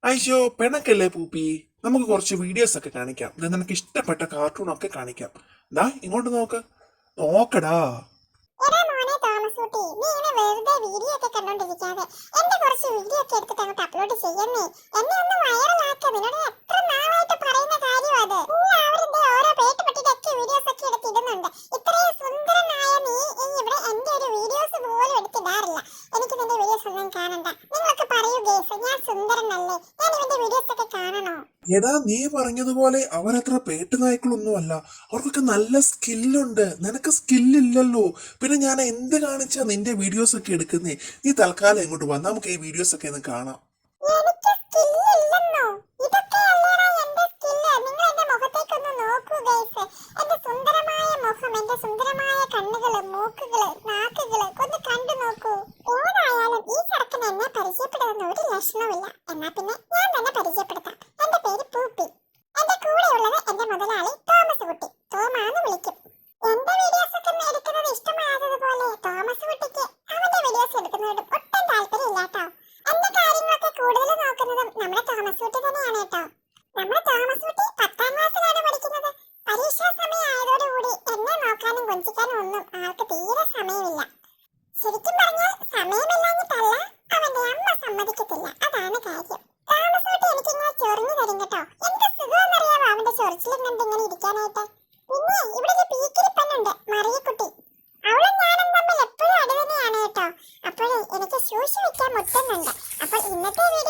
അയ്യോ പെണക്കല്ലേ പൂപ്പി. നമുക്ക് കുറച്ച് വീഡിയോസ് ഒക്കെ കാണിക്കാം. ഇത് നിനക്ക് ഇഷ്ടപ്പെട്ട കാർട്ടൂൺ ഒക്കെ കാണിക്കാം. ദാ ഇങ്ങോട്ട് നോക്ക്. നോക്കടാ. എടാ മോനെ തോമസൂട്ടി, നീ ഇങ്ങനെ വെറുതെ വീഡിയോ ഒക്കെ കണ്ടോണ്ടിരിക്കാതെ എന്റെ കുറച്ച് വീഡിയോ ഒക്കെ എടുത്തിട്ട് അങ്ങോട്ട് അപ്ലോഡ് ചെയ്യുന്നേ. എന്നെ ഒന്ന് വൈറലാക്ക. നിന്നോട് എത്ര നാളായിട്ട് പറയുന്ന കാര്യം അത്. എല്ലാവരും ഓരോ പേട്ട് പെട്ടിട്ടൊക്കെ വീഡിയോസ് ഒക്കെ എടുത്ത് ഇടുന്നുണ്ട്. ഇത്രയും സുന്ദരനായ നീ ഇവിടെ എന്റെ ഒരു വീഡിയോസ് പോലും എടുത്തിടാറില്ല. എനിക്ക് നിന്റെ വീഡിയോസ് ഒന്നും കാണണ്ട. നിങ്ങളൊക്കെ പറയൂ ഗേസ്, ഞാൻ സുന്ദരനല്ലേ? ഞാൻ ഇവന്റെ വീഡിയോസ് ഒക്കെ കാണണോ? എടാ നീ പറഞ്ഞതുപോലെ അവരത്ര പേട്ടുനായ്ക്കളൊന്നുമല്ല. അവർക്കൊക്കെ നല്ല സ്കില്ലുണ്ട്. നിനക്ക് സ്കില്ലില്ലല്ലോ. പിന്നെ ഞാൻ എന്ത് കാണിച്ചാ നിന്റെ വീഡിയോസ് ഒക്കെ എടുക്കുന്നേ? നീ തൽക്കാലം ഇങ്ങോട്ട് വാ, നമുക്ക് ഈ വീഡിയോസ് ഒക്കെ ഒന്ന് കാണാം. എനിക്ക് സ്കില്ലില്ലെന്നോ? ഇതൊക്കെയല്ലേടാ എന്റെ സ്കില്ല്. നിങ്ങൾ എന്റെ മുഖത്തേക്കൊന്ന് നോക്കൂ ഗൈസ്. എന്റെ സുന്ദരമായ മുഖം, എന്റെ സുന്ദരമായ കണ്ണുകള്, മൂക്കുകള്, നാക്കുകള് ഒന്ന് കണ്ടു നോക്കൂ. ഏതായാലും ഈ ചെറുക്കന് എന്നെ പരിചയപ്പെടുന്ന ഒരു ലക്ഷണവുമില്ല. എന്നാ പിന്നെ ഞാൻ തന്നെ പരിചയപ്പെടുത്താം. എന്റെ പേര് പൂപ്പി. എന്റെ കൂടെയുള്ളത് എന്റെ മുതലാളി തോമസ് കുട്ടി. തോമാന്ന് വിളിക്കും. എന്റെ വീഡിയോസ് ഒക്കെ എടുക്കുന്നത് ഇഷ്ടമായതുപോലെ തോമസ് കുട്ടിക്ക് അവന്റെ വീഡിയോസ് എടുക്കുന്നതിലും ഒട്ടും താല്പര്യമില്ലാട്ടോ. എന്റെ കാര്യങ്ങളൊക്കെ കൂടുതൽ നോക്കുന്നതും നമ്മുടെ തോമസ് കുട്ടി തന്നെയാണ് കേട്ടോ. നമ്മുടെ തോമസ് കുട്ടി 10ാം ക്ലാസ്സിലാണ് പഠിക്കുന്നത്. പരീക്ഷാ സമയം ആയതോടുകൂടി എന്നെ നോക്കാനും കൊഞ്ചിക്കാനും ഒന്നും ആൾക്ക് തീരെ സമയമില്ല. ശരിക്കും പറഞ്ഞാൽ സമയമില്ലാഞ്ഞിട്ടല്ല, അവന്റെ അമ്മ സമ്മതിക്കത്തില്ല. അതാണ് കാര്യം. തോമസ് കുട്ടി എനിക്കിങ്ങനെ ചൊറിഞ്ഞു തരും കേട്ടോ. എന്ത് സുഖമെന്നറിയാമോ അവന്റെ ചൊറിച്ചിലും കണ്ട് ഇങ്ങനെ ഇരിക്കാനായിട്ട്. പിന്നെ ഇവിടെ ഒരു പീക്കിരിപ്പനുണ്ട്, മറിയക്കുട്ടി. അവളും ഞാനും തമ്മിൽ എപ്പോഴും അടി തന്നെയാണ് കേട്ടോ. അപ്പോഴേ എനിക്ക് ശൂശി വെക്കാൻ മുട്ടുന്നുണ്ട്. അപ്പോൾ ഇന്നത്തെ വീഡിയോ